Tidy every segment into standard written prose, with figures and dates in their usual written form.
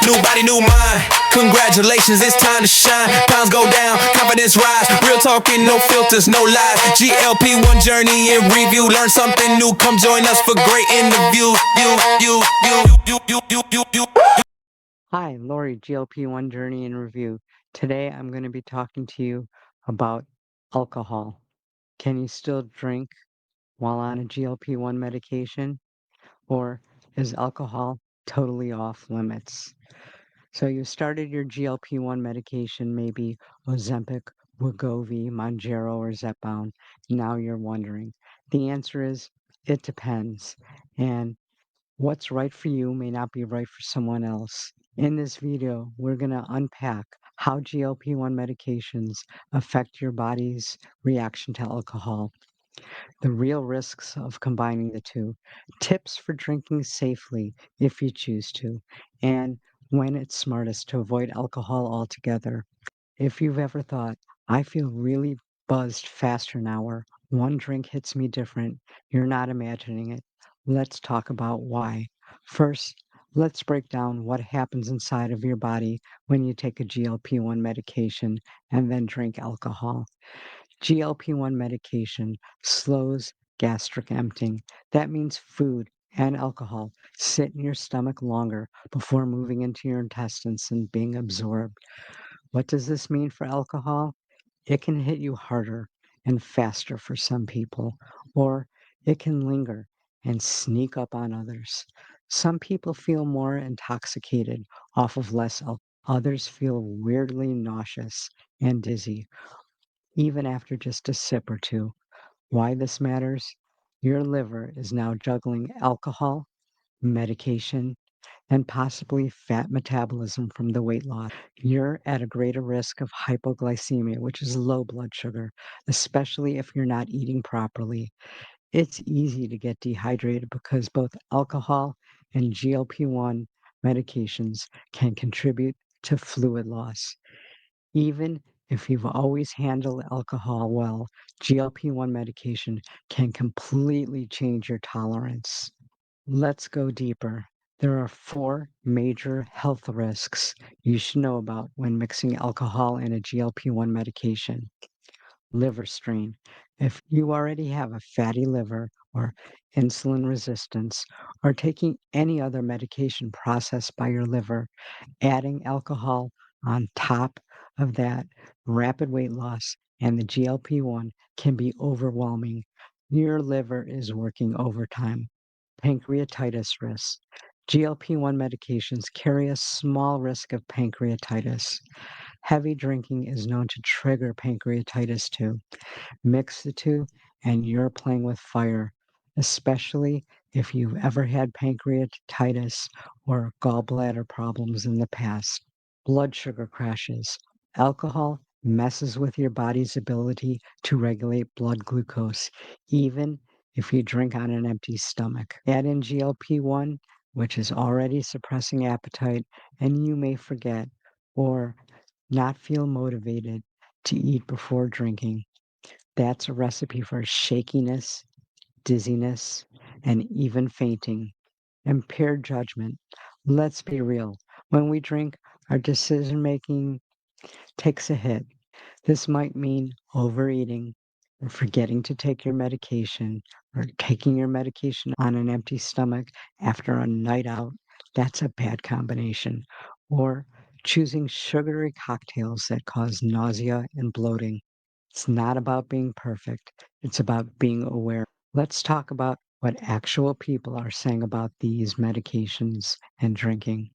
New body, new mind. Congratulations, it's time to shine. Pounds go down, confidence rise. Real talking, no filters, no lies. GLP-1 journey in review. Learn something new. Come join us for great interviews. You. Hi, Lori, GLP-1 Journey in Review. Today I'm going to be talking to you about alcohol. Can you still drink while on a GLP-1 medication? Or is alcohol totally off limits? So you started your GLP-1 medication, maybe Ozempic, Wegovy, Mounjaro, or Zepbound. Now you're wondering. The answer is it depends. And what's right for you may not be right for someone else. In this video, we're going to unpack how GLP-1 medications affect your body's reaction to alcohol, the real risks of combining the two, tips for drinking safely if you choose to, and when it's smartest to avoid alcohol altogether. If you've ever thought, I feel really buzzed faster now, or one drink hits me different, you're not imagining it. Let's talk about why. First, let's break down what happens inside of your body when you take a GLP-1 medication and then drink alcohol. GLP-1 medication slows gastric emptying. That means food and alcohol sit in your stomach longer before moving into your intestines and being absorbed. What does this mean for alcohol? It can hit you harder and faster for some people, or it can linger and sneak up on others. Some people feel more intoxicated off of less alcohol. Others feel weirdly nauseous and dizzy, even after just a sip or two. Why this matters? Your liver is now juggling alcohol, medication, and possibly fat metabolism from the weight loss. You're at a greater risk of hypoglycemia, which is low blood sugar, especially if you're not eating properly. It's easy to get dehydrated because both alcohol and GLP-1 medications can contribute to fluid loss. Even if you've always handled alcohol well, GLP-1 medication can completely change your tolerance. Let's go deeper. There are four major health risks you should know about when mixing alcohol and a GLP-1 medication. Liver strain. If you already have a fatty liver or insulin resistance or taking any other medication processed by your liver, adding alcohol on top of that rapid weight loss and the GLP-1 can be overwhelming. Your liver is working overtime. Pancreatitis risk. GLP-1 medications carry a small risk of pancreatitis. Heavy drinking is known to trigger pancreatitis too. Mix the two, and you're playing with fire, especially if you've ever had pancreatitis or gallbladder problems in the past. Blood sugar crashes. Alcohol messes with your body's ability to regulate blood glucose, even if you drink on an empty stomach. Add in GLP-1, which is already suppressing appetite, and you may forget or not feel motivated to eat before drinking. That's a recipe for shakiness, dizziness, and even fainting. Impaired judgment. Let's be real. When we drink, our decision making takes a hit. This might mean overeating, or forgetting to take your medication, or taking your medication on an empty stomach after a night out. That's a bad combination. Or choosing sugary cocktails that cause nausea and bloating. It's not about being perfect, it's about being aware. Let's talk about what actual people are saying about these medications and drinking.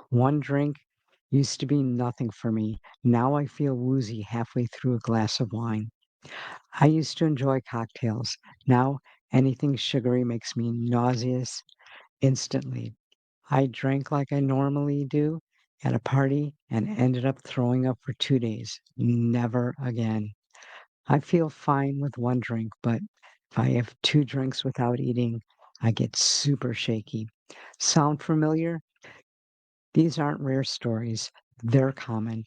One drink used to be nothing for me. Now I feel woozy halfway through a glass of wine. I used to enjoy cocktails. Now anything sugary makes me nauseous instantly. I drank like I normally do at a party and ended up throwing up for 2 days. Never again. I feel fine with one drink, but if I have two drinks without eating, I get super shaky. Sound familiar? These aren't rare stories, they're common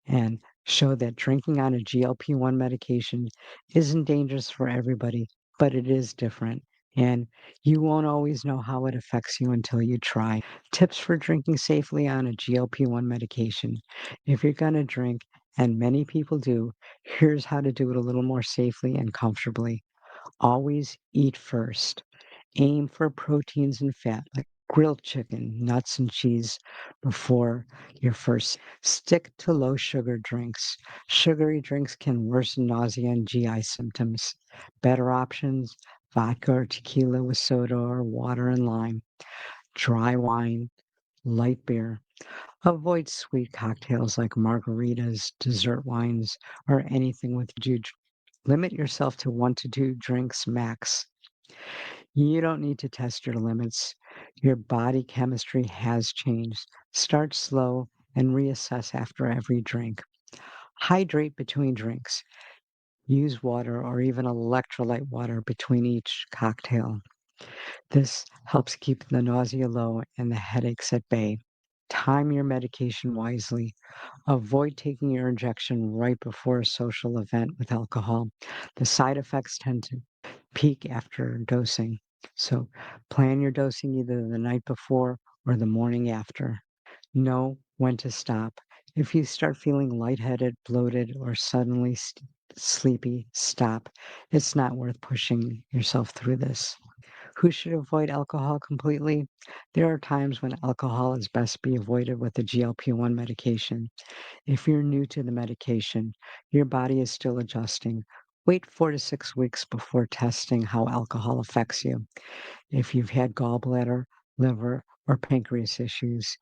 and show that drinking on a GLP-1 medication isn't dangerous for everybody, but it is different. and you won't always know how it affects you until you try. Tips for drinking safely on a GLP-1 medication. If you're going to drink, and many people do, here's how to do it a little more safely and comfortably. Always eat first. Aim for proteins and fat, like grilled chicken, nuts, and cheese before your first. Stick to low sugar drinks. Sugary drinks can worsen nausea and GI symptoms. Better options vodka or tequila with soda or water and lime, dry wine, light beer. Avoid sweet cocktails like margaritas, dessert wines, or anything with juice. Limit yourself to 1 to 2 drinks max. You don't need to test your limits. Your body chemistry has changed. Start slow and reassess after every drink. Hydrate between drinks. Use water or even electrolyte water between each cocktail. This helps keep the nausea low and the headaches at bay. Time your medication wisely. Avoid taking your injection right before a social event with alcohol. The side effects tend to peak after dosing. So plan your dosing either the night before or the morning after. Know when to stop. If you start feeling lightheaded, bloated, or suddenly sleepy, stop. It's not worth pushing yourself through this. Who should avoid alcohol completely? There are times when alcohol is best be avoided with a GLP-1 medication. If you're new to the medication, your body is still adjusting. Wait 4 to 6 weeks before testing how alcohol affects you. If you've had gallbladder, liver, or pancreas issues,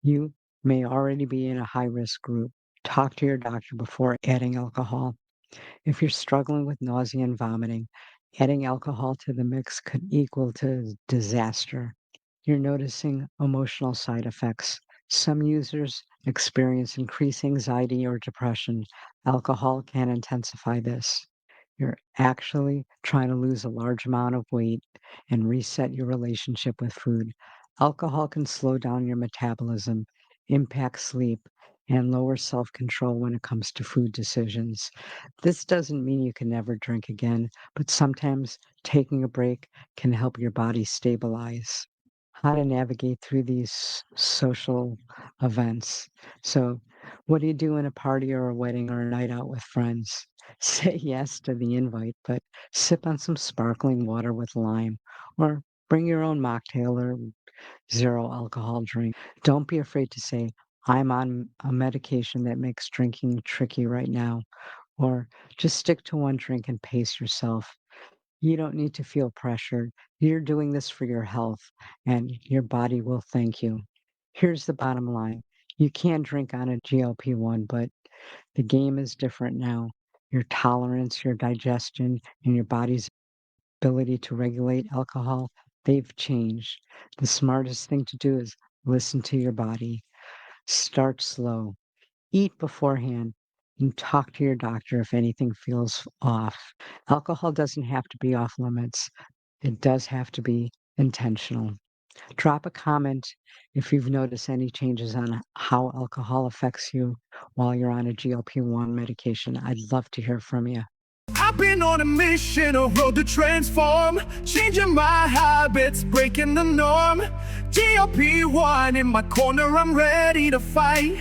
you may already be in a high risk group. Talk to your doctor before adding alcohol. If you're struggling with nausea and vomiting, adding alcohol to the mix could equal to disaster. You're noticing emotional side effects. Some users experience increased anxiety or depression. Alcohol can intensify this. You're actually trying to lose a large amount of weight and reset your relationship with food. Alcohol can slow down your metabolism, impact sleep, and lower self control when it comes to food decisions. This doesn't mean you can never drink again, but sometimes taking a break can help your body stabilize. How to navigate through these social events. So, what do you do in a party or a wedding or a night out with friends? Say yes to the invite, but sip on some sparkling water with lime, or bring your own mocktail or zero alcohol drink. Don't be afraid to say, I'm on a medication that makes drinking tricky right now, or just stick to one drink and pace yourself. You don't need to feel pressured. You're doing this for your health, and your body will thank you. Here's the bottom line. You can drink on a GLP-1, but the game is different now. Your tolerance, your digestion, and your body's ability to regulate alcohol, they've changed. The smartest thing to do is listen to your body. Start slow. Eat beforehand and talk to your doctor if anything feels off. Alcohol doesn't have to be off limits. It does have to be intentional. Drop a comment if you've noticed any changes on how alcohol affects you while you're on a GLP-1 medication. I'd love to hear from you. I've been on a mission, a road to transform, changing my habits, breaking the norm. GLP-1 in my corner, I'm ready to fight.